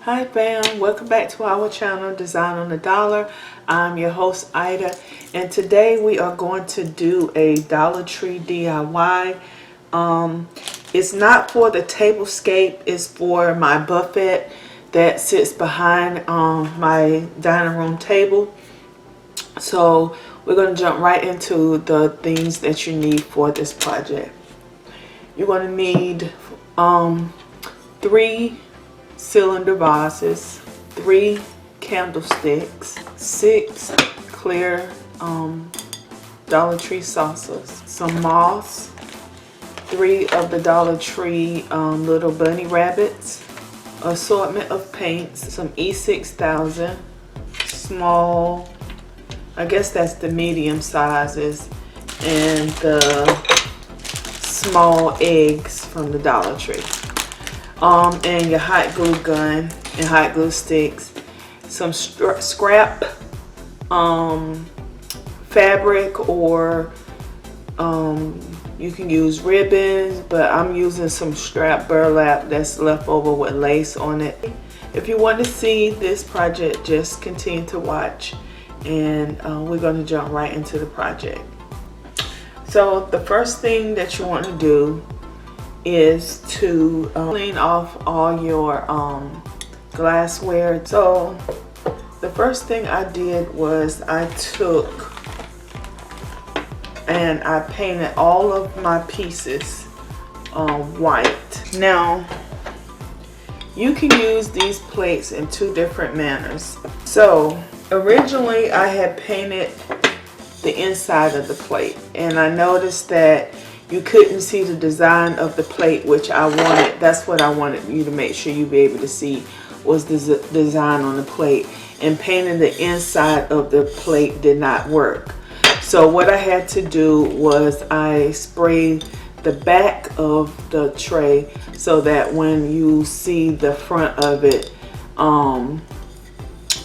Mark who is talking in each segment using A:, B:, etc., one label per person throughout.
A: Hi fam, welcome back to our channel Design on the Dollar. I'm your host Ida, and today we are going to do a Dollar Tree DIY. It's not for the tablescape, it's for my buffet that sits behind my dining room table. So we're going to jump right into the things that you need for this project. You're going to need 3 cylinder vases, 3 candlesticks, 6 clear Dollar Tree saucers, some moss, 3 of the Dollar Tree little bunny rabbits, assortment of paints, some E6000, small, I guess that's the medium sizes, and the small eggs from the Dollar Tree. And your hot glue gun and hot glue sticks, some scrap fabric, or you can use ribbons, but I'm using some scrap burlap that's left over with lace on it. If you want to see this project, just continue to watch, and we're going to jump right into the project. So the first thing that you want to do is to clean off all your glassware. So the first thing I did was I took and I painted all of my pieces white. Now you can use these plates in 2 different manners. So originally I had painted the inside of the plate, and I noticed that you couldn't see the design of the plate, which I wanted. That's what I wanted you to make sure you be able to see, was the design on the plate. And painting the inside of the plate did not work. So what I had to do was I sprayed the back of the tray so that when you see the front of it,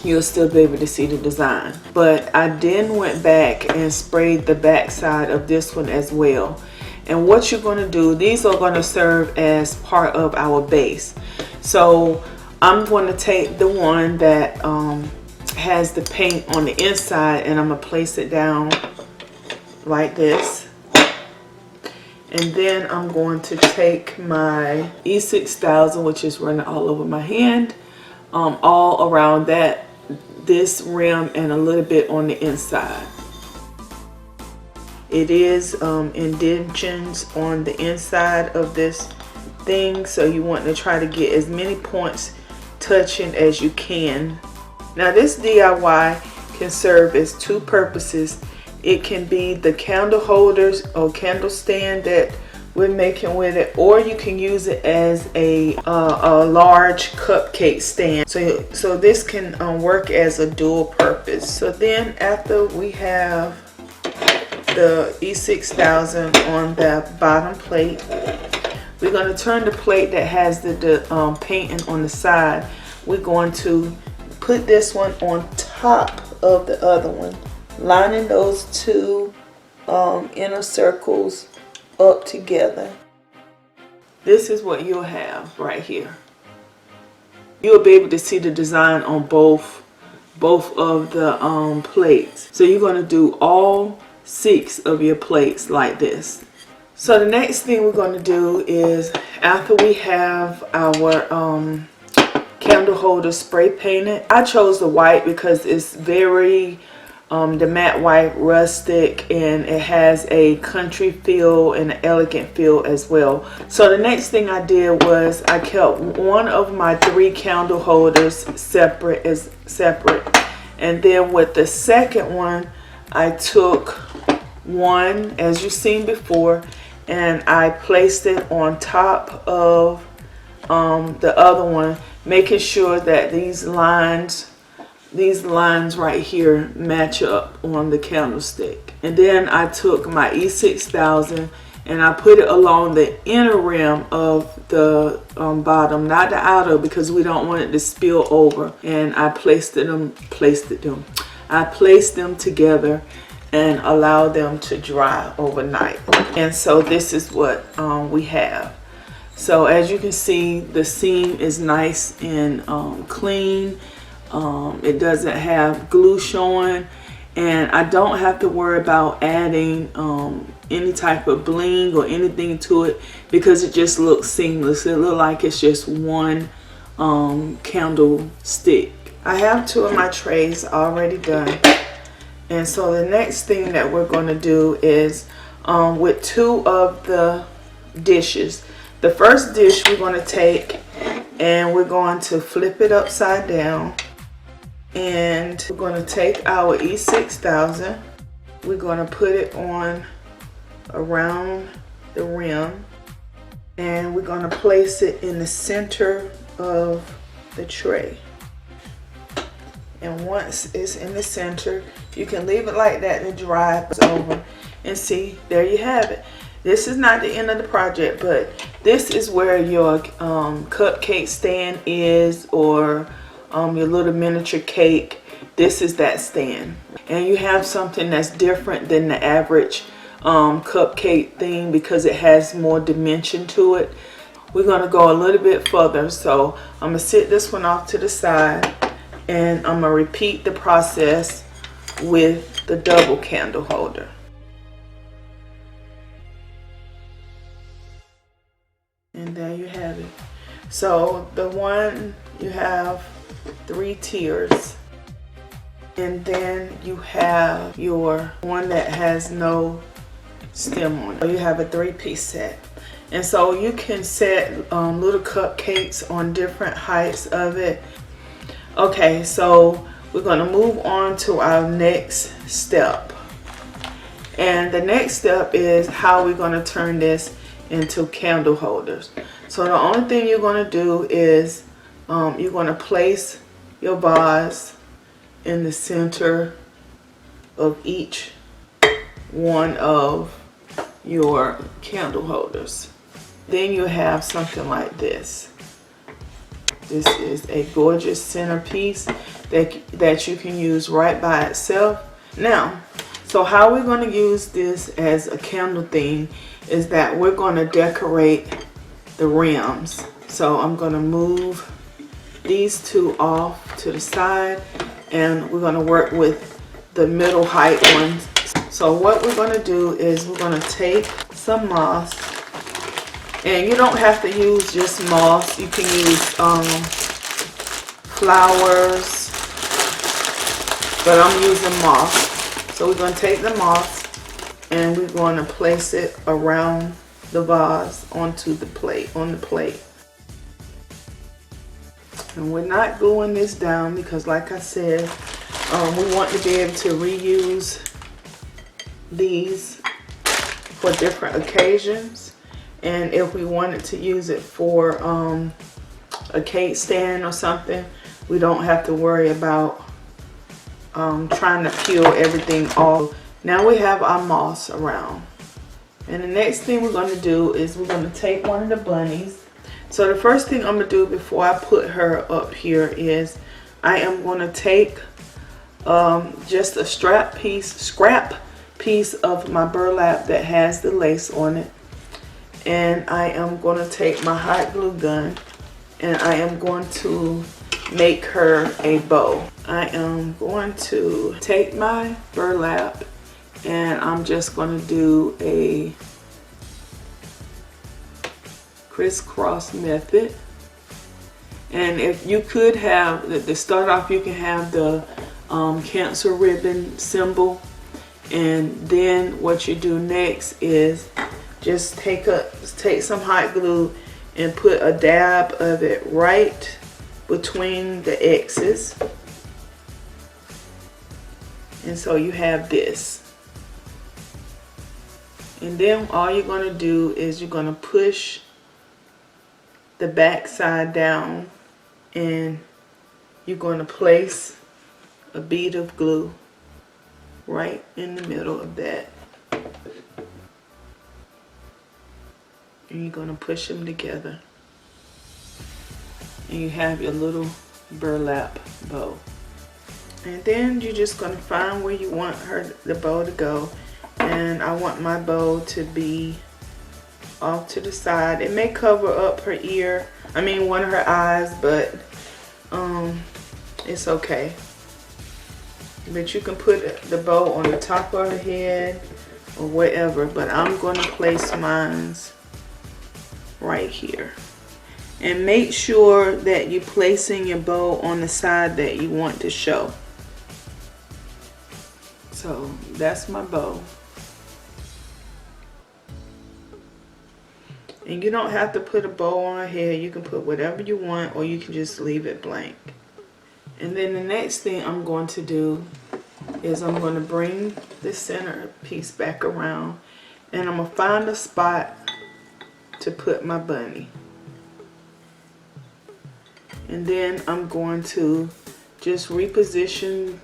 A: you'll still be able to see the design. But I then went back and sprayed the back side of this one as well. And what you're going to do, these are going to serve as part of our base. So I'm going to take the one that has the paint on the inside, and I'm going to place it down like this. And then I'm going to take my E6000, which is running all over my hand, all around this rim and a little bit on the inside. It is indentions on the inside of this thing, so you want to try to get as many points touching as you can. Now this DIY can serve as 2 purposes. It can be the candle holders or candle stand that we're making with it, or you can use it as a large cupcake stand. So this can work as a dual purpose. So then after we have the E6000 on the bottom plate, we're going to turn the plate that has the painting on the side. We're going to put this one on top of the other one, lining those 2 inner circles up together. This is what you'll have right here. You'll be able to see the design on both of the plates. So you're going to do all 6 of your plates like this. So the next thing we're going to do is, after we have our candle holder spray painted, I chose the white because it's very the matte white, rustic, and it has a country feel and an elegant feel as well. So the next thing I did was I kept one of my 3 candle holders separate, and then with the second one I took one, as you've seen before, and I placed it on top of the other one, making sure that these lines right here match up on the candlestick. And then I took my E6000 and I put it along the inner rim of the bottom, not the outer, because we don't want it to spill over. And I placed them together and allow them to dry overnight. And so this is what we have. So as you can see, the seam is nice and clean. It doesn't have glue showing, and I don't have to worry about adding any type of bling or anything to it because it just looks seamless. It looks like it's just one candlestick. I have 2 of my trays already done, and so the next thing that we're going to do is with 2 of the dishes. The first dish we're going to take and we're going to flip it upside down, and we're going to take our E6000. We're going to put it on around the rim, and we're going to place it in the center of the tray. And once it's in the center, you can leave it like that to dry over. And see, there you have it. This is not the end of the project, but this is where your cupcake stand is, or your little miniature cake. This is that stand. And you have something that's different than the average cupcake thing because it has more dimension to it. We're going to go a little bit further. So I'm going to sit this one off to the side, and I'm going to repeat the process with the double candle holder. And there you have it. So the one, you have 3 tiers, and then you have your one that has no stem on it. So you have a 3-piece set, and so you can set little cupcakes on different heights of it. Okay, so we're going to move on to our next step, and the next step is how we're going to turn this into candle holders. So the only thing you're going to do is you're going to place your vase in the center of each one of your candle holders. Then you have something like this. This is a gorgeous centerpiece that you can use right by itself. Now, so how we're going to use this as a candle thing is that we're going to decorate the rims. So I'm going to move these 2 off to the side, and we're going to work with the middle height ones. So what we're going to do is we're going to take some moss, and you don't have to use just moss. You can use flowers, but I'm using moss. So we're going to take the moss and we're going to place it around the vase onto the plate, on the plate. And we're not gluing this down because, like I said, we want to be able to reuse these for different occasions. And if we wanted to use it for a cake stand or something, we don't have to worry about trying to peel everything off. Now we have our moss around. And the next thing we're going to do is we're going to take one of the bunnies. So the first thing I'm going to do before I put her up here is I am going to take just a scrap piece of my burlap that has the lace on it. And I am going to take my hot glue gun, and I am going to make her a bow. I am going to take my burlap, and I'm just going to do a crisscross method. And if you could have, to start off, you can have the Cancer ribbon symbol, and then what you do next is just take some hot glue and put a dab of it right between the X's. And so you have this. And then all you're going to do is you're going to push the back side down, and you're going to place a bead of glue right in the middle of that. And you're going to push them together. And you have your little burlap bow. And then you're just going to find where you want the bow to go. And I want my bow to be off to the side. It may cover up her ear, one of her eyes, but it's okay. But you can put the bow on the top of her head or whatever, but I'm going to place mine right here. And make sure that you're placing your bow on the side that you want to show. So that's my bow. And you don't have to put a bow on her head. You can put whatever you want, or you can just leave it blank. And then the next thing I'm going to do is I'm going to bring the center piece back around, and I'm going to find a spot to put my bunny. And then I'm going to just reposition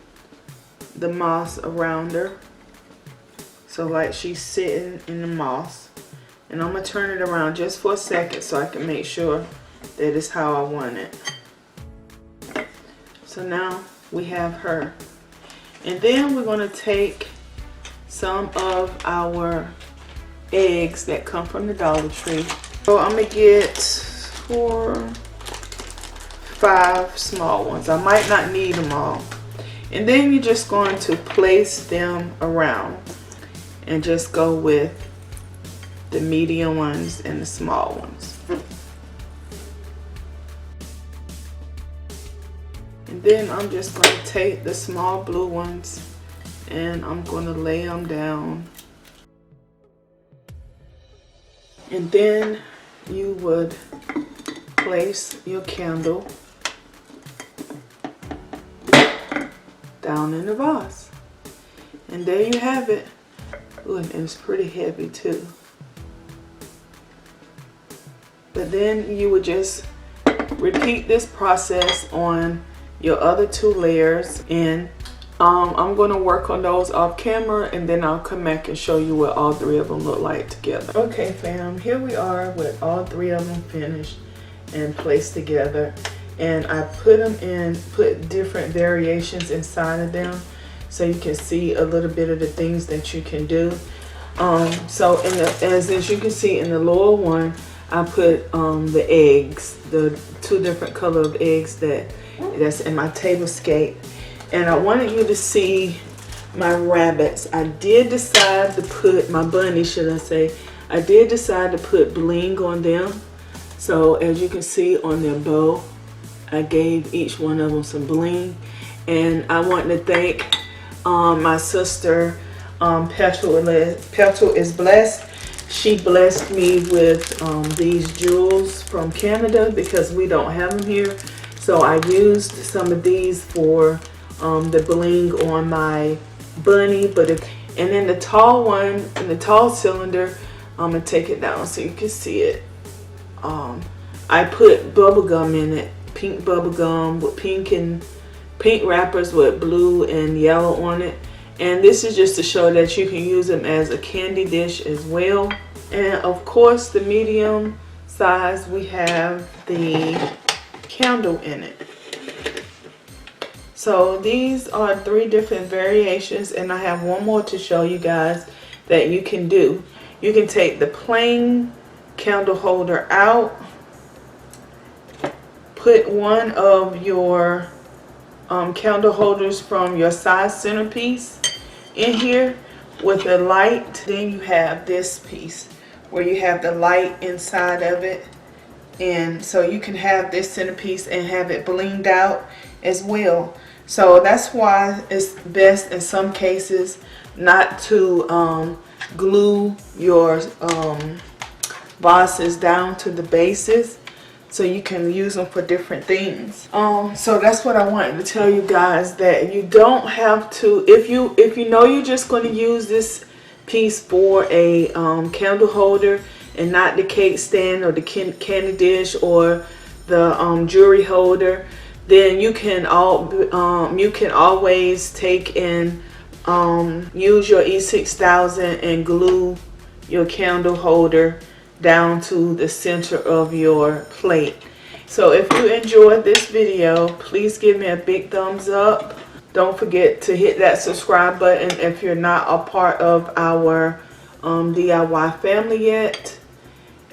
A: the moss around her. So like she's sitting in the moss. And I'm going to turn it around just for a second so I can make sure that it's how I want it. So now we have her. And then we're going to take some of our eggs that come from the Dollar Tree. So I'm going to get 4, 5 small ones. I might not need them all. And then you're just going to place them around and just go with the medium ones and the small ones. And then I'm just going to take the small blue ones and I'm going to lay them down. And then you would place your candle down in the vase. And there you have it. Ooh, and it's pretty heavy too. But then you would just repeat this process on your other 2 layers, and I'm going to work on those off camera, and then I'll come back and show you what all 3 of them look like together. Okay fam, here we are with all 3 of them finished and placed together, and I put different variations inside of them so you can see a little bit of the things that you can do. So as you can see in the lower one, I put the eggs, the 2 different color of eggs that's in my table scape. And I wanted you to see my rabbits. I did decide to put, my bunny should I say, I did decide to put bling on them. So as you can see on their bow, I gave each one of them some bling. And I want to thank my sister, Petal is Blessed. She blessed me with these jewels from Canada because we don't have them here. So I used some of these for the bling on my bunny. And then the tall one, in the tall cylinder, I'm going to take it down so you can see it. I put bubble gum in it, pink bubble gum with pink wrappers with blue and yellow on it. And this is just to show that you can use them as a candy dish as well. And of course, the medium size, we have the candle in it. So these are 3 different variations, and I have one more to show you guys that you can do. You can take the plain candle holder out, put one of your candle holders from your side centerpiece in here with a light. Then you have this piece where you have the light inside of it, and so you can have this centerpiece and have it blinged out as well. So that's why it's best in some cases not to glue your vases down to the bases, so you can use them for different things. So that's what I wanted to tell you guys, that you don't have to, if you know you're just going to use this piece for a candle holder and not the cake stand or the candy dish or the jewelry holder, then you can always take and use your E6000 and glue your candle holder down to the center of your plate. So if you enjoyed this video, please give me a big thumbs up. Don't forget to hit that subscribe button if you're not a part of our DIY family yet.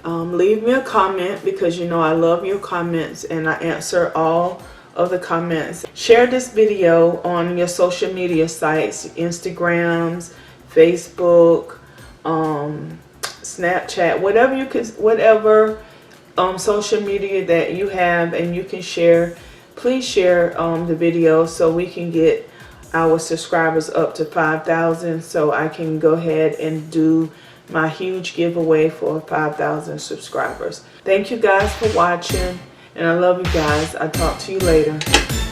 A: Leave me a comment, because you know I love your comments and I answer all of the comments. Share this video on your social media sites, Instagrams, Facebook, Snapchat, whatever you can, whatever social media that you have and you can share. Please share the video so we can get our subscribers up to 5,000, so I can go ahead and do my huge giveaway for 5,000 subscribers. Thank you guys for watching, and I love you guys. I'll talk to you later.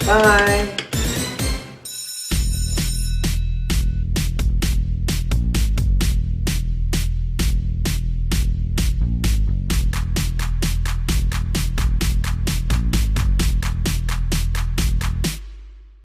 A: Bye.